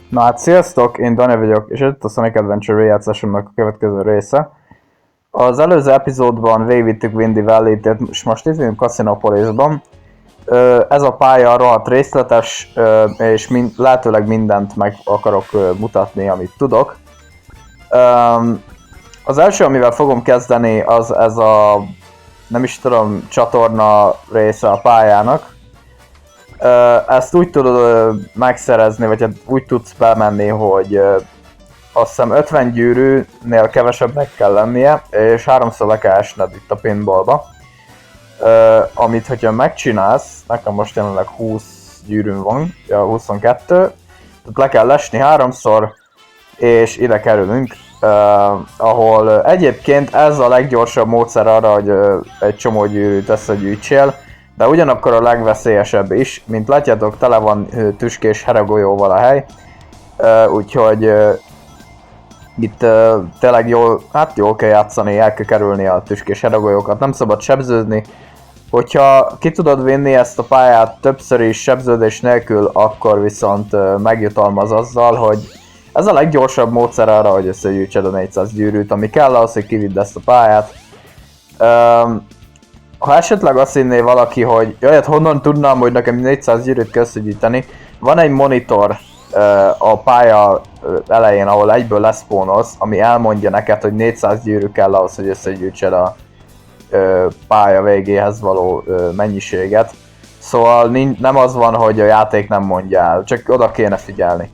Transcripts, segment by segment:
Na hát sziasztok, én Dani vagyok, és ez itt a Sonic Adventure játszásomnak a következő része. Az előző epizódban végigvittük Windy Valley-t, és most itt vagyunk Casinopolisban. Ez a pálya rohadt részletes, és lehetőleg mindent meg akarok mutatni, amit tudok. Az első, amivel fogom kezdeni, az ez a, nem is tudom, csatorna része a pályának. Ezt úgy tudod megszerezni, vagy hát úgy tudsz bemenni, hogy azt hiszem 50 gyűrűnél kevesebbnek kell lennie, és 3-szor le kell esned itt a pinballba. Amit, hogyha megcsinálsz, nekem most jelenleg 20 gyűrűm van, ja 22, tehát le kell esni 3-szor, és ide kerülünk, ahol egyébként ez a leggyorsabb módszer arra, hogy egy csomó gyűrűt összegyűjtsél, de ugyanakkor a legveszélyesebb is. Mint látjátok, tele van tüskés heragolyóval a hely, úgyhogy itt tényleg jól kell játszani, el kell kerülni a tüskés heragolyókat, nem szabad sebződni. Hogyha ki tudod vinni ezt a pályát többször is sebződés nélkül, akkor viszont megjutalmaz azzal, hogy ez a leggyorsabb módszer arra, hogy összegyűjtsed a 400 gyűrűt, ami kell ahhoz, hogy kividd ezt a pályát. Ha esetleg azt hinné valaki, hogy jaj, hát honnan tudnám, hogy nekem 400 gyűrűt kell összegyűjteni, van egy monitor a pálya elején, ahol egyből leszpónolsz, ami elmondja neked, hogy 400 gyűrű kell ahhoz, hogy összegyűjtsed a pálya végéhez való mennyiséget. Szóval nem az van, hogy a játék nem mondja el, csak oda kéne figyelni.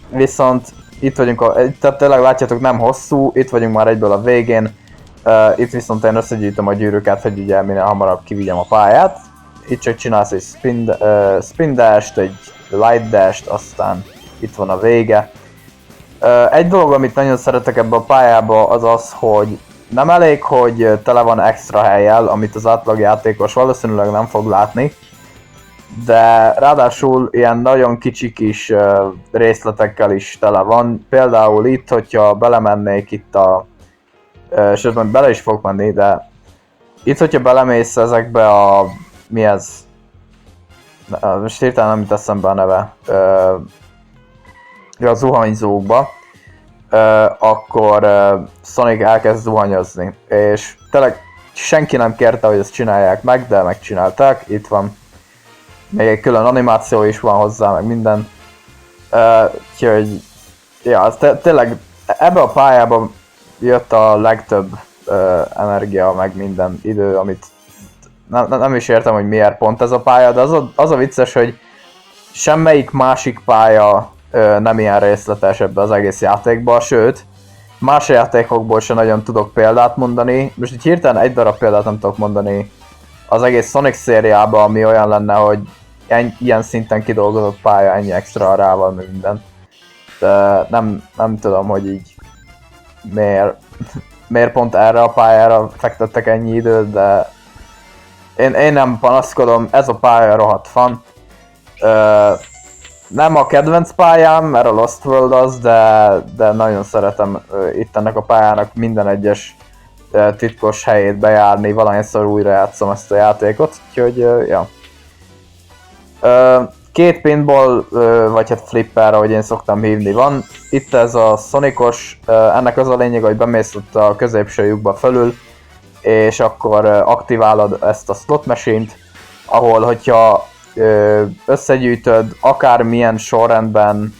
Viszont itt vagyunk, tehát tényleg látjátok, nem hosszú, itt vagyunk már egyből a végén. Itt viszont én összegyűjtöm a gyűrűket, hogy ugye minél hamarabb kivigyem a pályát. Itt csak csinálsz egy spin dash-t, egy light dash-t, aztán itt van a vége. Egy dolog, amit nagyon szeretek ebbe a pályába, az az, hogy nem elég, hogy tele van extra hellyel, amit az átlagjátékos valószínűleg nem fog látni, de ráadásul ilyen nagyon kicsi kis részletekkel is tele van. Például itt, hogyha belemennék itt a... sőt, majd bele is fog menni, de itt, hogyha belemész ezekbe a... mi ez? Most hirtelen nem jut eszembe a neve. A zuhanyzókba, akkor Sonic elkezd zuhanyozni. És tényleg senki nem kérte, hogy ezt csinálják meg, de megcsinálták. Itt van. Még egy külön animáció is van hozzá, meg minden. Úgyhogy... ja, tényleg ebbe a pályában jött a legtöbb energia, meg minden idő, amit nem is értem, hogy miért pont ez a pálya, de az a vicces, hogy semmelyik másik pálya nem ilyen részletes ebbe az egész játékban, sőt, más játékokból sem nagyon tudok példát mondani. Most így hirtelen egy darab példát nem tudok mondani az egész Sonic szériában, ami olyan lenne, hogy ilyen szinten kidolgozott pálya, ennyi extra rával, meg minden. De nem tudom, hogy így miért pont erre a pályára fektettek ennyi időt, de én nem panaszkodom, ez a pálya rohadt fun. Nem a kedvenc pályám, mert a Lost World az, de nagyon szeretem itt ennek a pályának minden egyes titkos helyét bejárni, valahányszor újra játszom ezt a játékot, úgyhogy ja. Két pinball, vagy hát flipper, ahogy én szoktam hívni, van. Itt ez a Sonicos, ennek az a lényeg, hogy bemész ott a középső lyukba fölül, és akkor aktiválod ezt a slot machine-t, ahol hogyha összegyűjtöd akármilyen sorrendben,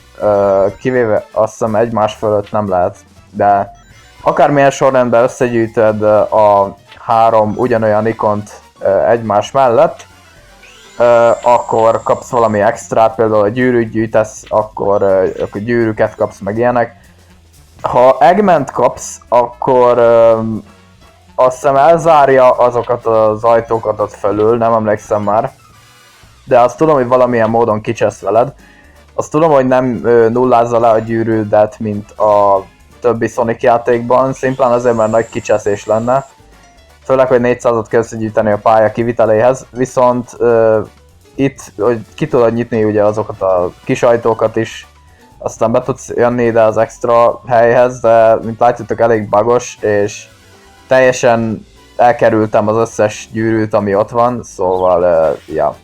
kivéve azt hiszem egymás fölött nem lehet, de akármilyen sorrendben összegyűjtöd a 3 ugyanolyan ikont egymás mellett, akkor kapsz valami extrát, például a gyűrűt gyűjtesz, akkor gyűrűket kapsz, meg ilyenek. Ha Eggman-t kapsz, akkor azt hiszem elzárja azokat az ajtókat ott felül, nem emlékszem már. De azt tudom, hogy valamilyen módon kicsesz veled. Azt tudom, hogy nem nullázza le a gyűrűdet, mint a többi Sonic játékban, szimplán azért, mert nagy kicseszés lenne. Főleg, hogy 400-ot kell összegyűjteni a pálya kiviteléhez, viszont itt hogy ki tudod nyitni ugye azokat a kis ajtókat is, aztán be tudsz jönni ide az extra helyhez, de mint látjátok elég bugos, és teljesen elkerültem az összes gyűrűt, ami ott van, szóval ja.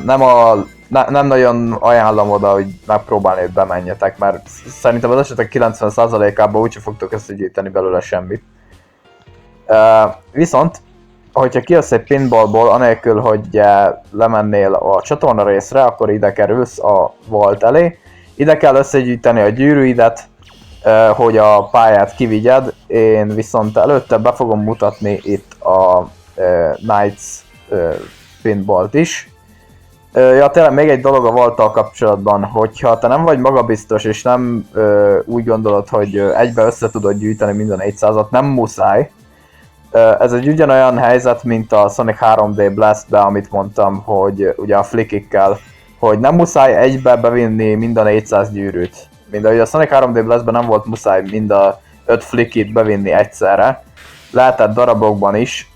Nem a nem nagyon ajánlom oda, hogy megpróbálni, hogy bemenjetek, mert szerintem az esetek 90%-ában úgyse fogtok összegyűjteni belőle semmit. Viszont, hogyha kijössz egy pinballból, anélkül, hogy lemennél a csatorna részre, akkor ide kerülsz a vault elé. Ide kell összegyűjteni a gyűrűidet, hogy a pályát kivigyed. Én viszont előtte be fogom mutatni itt a Knights pinballt is. Ja, tényleg még egy dolog a vaulttal kapcsolatban, hogyha te nem vagy magabiztos és nem úgy gondolod, hogy egybe össze tudod gyűjteni minden 400-at, nem muszáj. Ez egy ugyanolyan helyzet, mint a Sonic 3D Blast-be, amit mondtam, hogy ugye a flickikkel, hogy nem muszáj egybe bevinni mind a 400 gyűrűt. Mind ahogy a Sonic 3D Blast-ben nem volt muszáj mind a 5 flickit bevinni egyszerre. Lehetett darabokban is,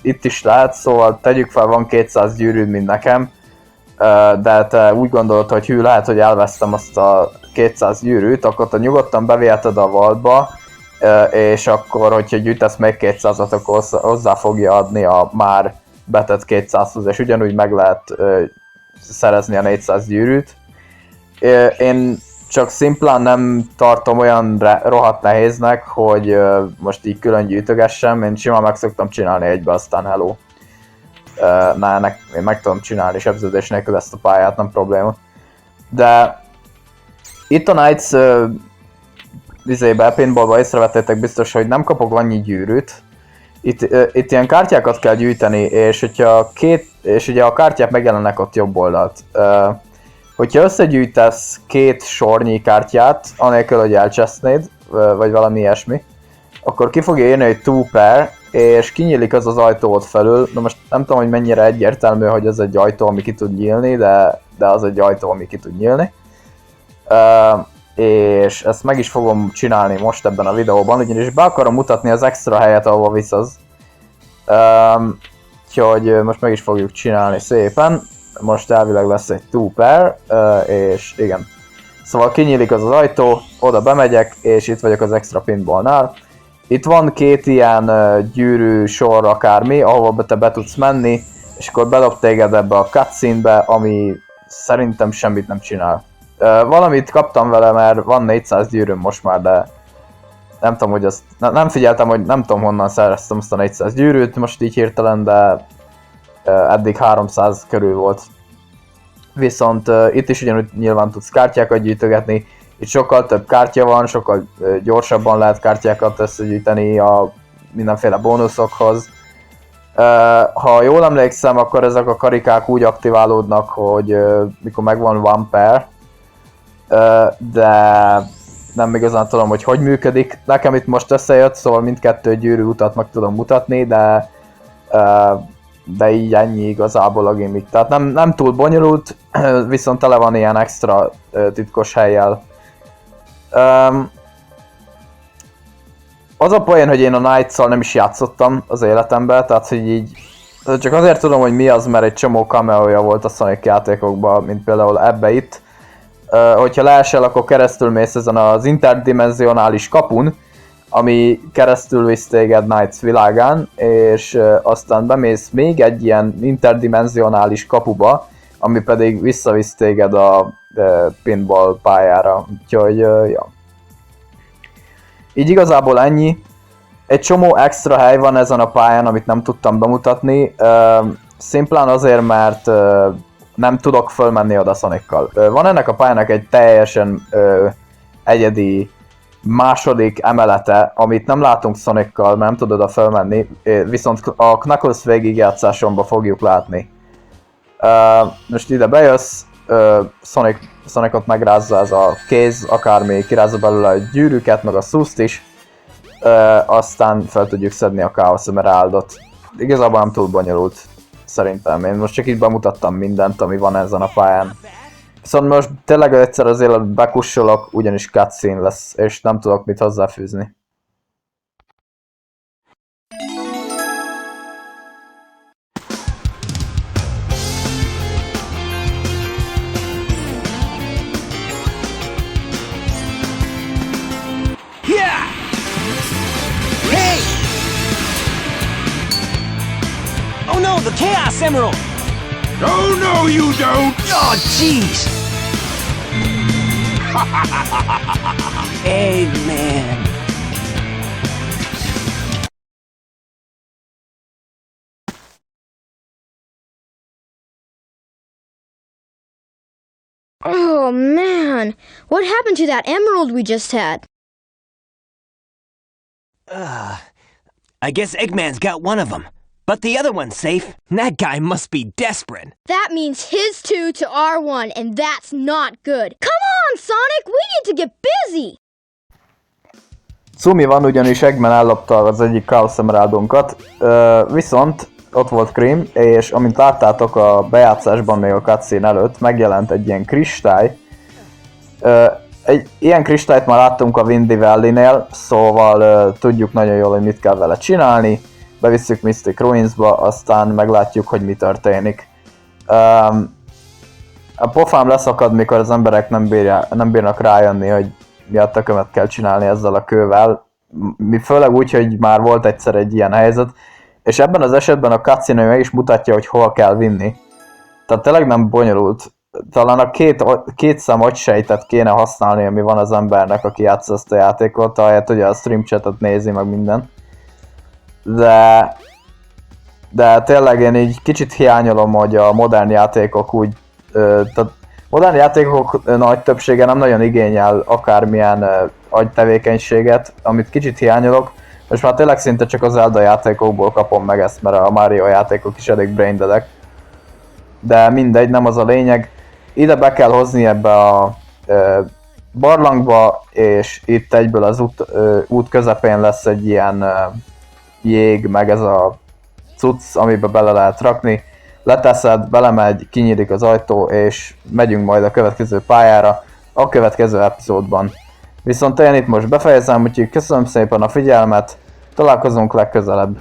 itt is lehet, szóval tegyük fel, van 200 gyűrűd, mint nekem, de te úgy gondolod, hogy hű, lehet, hogy elvesztem azt a 200 gyűrűt, akkor te nyugodtan beviheted a vaultba, és akkor, hogyha gyűjtesz még 200-at, akkor hozzá fogja adni a már betett 200-hoz, és ugyanúgy meg lehet szerezni a 400 gyűrűt. Én csak szimplán nem tartom olyan rohadt nehéznek, hogy most így külön gyűjtögessem, én simán meg szoktam csinálni egybe, aztán hello. Én meg tudom csinálni sebződés nélkül ezt a pályát, nem probléma. De itt a Knights pinballba észrevettétek biztos, hogy nem kapok annyi gyűrűt. Itt ilyen kártyákat kell gyűjteni, és és ugye a kártyák megjelennek ott jobb oldalt. Hogyha összegyűjtesz 2 sornyi kártyát, anélkül, hogy elcsesznéd, vagy valami ilyesmi, akkor ki fogja írni, hogy 2 pair, és kinyílik az ajtó ott felül. Na most nem tudom, hogy mennyire egyértelmű, hogy ez egy ajtó, ami ki tud nyílni, de az egy ajtó, ami ki tud nyílni. És ezt meg is fogom csinálni most ebben a videóban, ugyanis be akarom mutatni az extra helyet, ahova viszaz. Úgyhogy most meg is fogjuk csinálni szépen. Most elvileg lesz egy 2 pair, és igen. Szóval kinyílik az ajtó, oda bemegyek, és itt vagyok az extra pinballnál. Itt van 2 ilyen gyűrű sor akármi, ahova te be tudsz menni, és akkor bedob téged ebbe a cutscene-be, ami szerintem semmit nem csinál. Valamit kaptam vele, mert van 400 gyűrűm most már, de nem tudom, hogy azt... Nem figyeltem, hogy nem tudom honnan szereztem azt a 400 gyűrűt most így hirtelen, de eddig 300 körül volt. Viszont itt is ugyanúgy nyilván tudsz kártyákat gyűjtögetni. Itt sokkal több kártya van, sokkal gyorsabban lehet kártyákat összegyűjteni a mindenféle bónuszokhoz. Ha jól emlékszem, akkor ezek a karikák úgy aktiválódnak, hogy mikor megvan one pair, de nem igazán tudom, hogy működik. Nekem itt most összejött, szóval mindkettő gyűrű utat meg tudom mutatni, de így ennyi igazából a gimmick. Tehát nem túl bonyolult, viszont tele van ilyen extra titkos hellyel. Az a poén, hogy én a Knights-szal nem is játszottam az életemben, tehát hogy így csak azért tudom, hogy mi az, mert egy csomó cameója volt a Sonic játékokban, mint például ebbe itt. Hogyha leesel, akkor keresztül mész ezen az interdimenzionális kapun, ami keresztül visz téged Knights világán, és aztán bemész még egy ilyen interdimenzionális kapuba, ami pedig visszavisz téged a pinball pályára, úgyhogy ja. Így igazából ennyi. Egy csomó extra hely van ezen a pályán, amit nem tudtam bemutatni, szimplán azért, mert nem tudok fölmenni oda Sonic-kal. Van ennek a pályának egy teljesen egyedi második emelete, amit nem látunk Sonic-kal, mert nem tud oda fölmenni, viszont a Knuckles végigjátszásomba fogjuk látni. Most ide bejössz, Sonicot megrázza ez a kéz, akármi, kirázza belőle a gyűrűket, meg a szuszt is, aztán fel tudjuk szedni a Chaos Emeraldot. Igazából nem túl bonyolult, szerintem. Én most csak így bemutattam mindent, ami van ezen a pályán. Viszont most tényleg egyszer az életbe bekussolok, ugyanis cutscene lesz, és nem tudok mit hozzáfűzni. Oh no, the Chaos Emerald! Oh, no, you don't! Oh, jeez! Eggman! Oh man, what happened to that emerald we just had? I guess Eggman's got one of them. But the other one's safe. That guy must be desperate. That means his 2 to our 1, and that's not good. Come on, Sonic, we need to get busy! Cumi van, ugyanis Eggman ellopta az egyik Chaos Emeraldunkat, viszont ott volt Cream, és amint láttátok a bejátszásban még a cutscene előtt, megjelent egy ilyen kristály. Egy ilyen kristályt már láttunk a Windy Valley-nél, szóval tudjuk nagyon jól, hogy mit kell vele csinálni. Bevisszük Mystic Ruinsba, aztán meglátjuk, hogy mi történik. A pofám leszakad, mikor az emberek nem bírnak rájönni, hogy mi a tökömet kell csinálni ezzel a kővel. Főleg úgy, hogy már volt egyszer egy ilyen helyzet, és ebben az esetben a cutscene meg is mutatja, hogy hol kell vinni. Tehát tényleg nem bonyolult. Talán a két szem agysejtet kéne használni, ami van az embernek, aki játsza ezt a játékot, ahelyett ugye a stream chatet nézi meg minden. De tényleg én így kicsit hiányolom, hogy a modern játékok úgy... Tehát modern játékok nagy többsége nem nagyon igényel akármilyen agytevékenységet, amit kicsit hiányolok. Most már tényleg szinte csak az Zelda játékokból kapom meg ezt, mert a Mario játékok is elég braindeadek. De mindegy, nem az a lényeg. Ide be kell hozni ebbe a barlangba, és itt egyből az út közepén lesz egy ilyen jég, meg ez a cucc, amibe bele lehet rakni. Leteszed, belemegy, kinyílik az ajtó, és megyünk majd a következő pályára a következő epizódban. Viszont én itt most befejezem, úgyhogy köszönöm szépen a figyelmet, találkozunk legközelebb.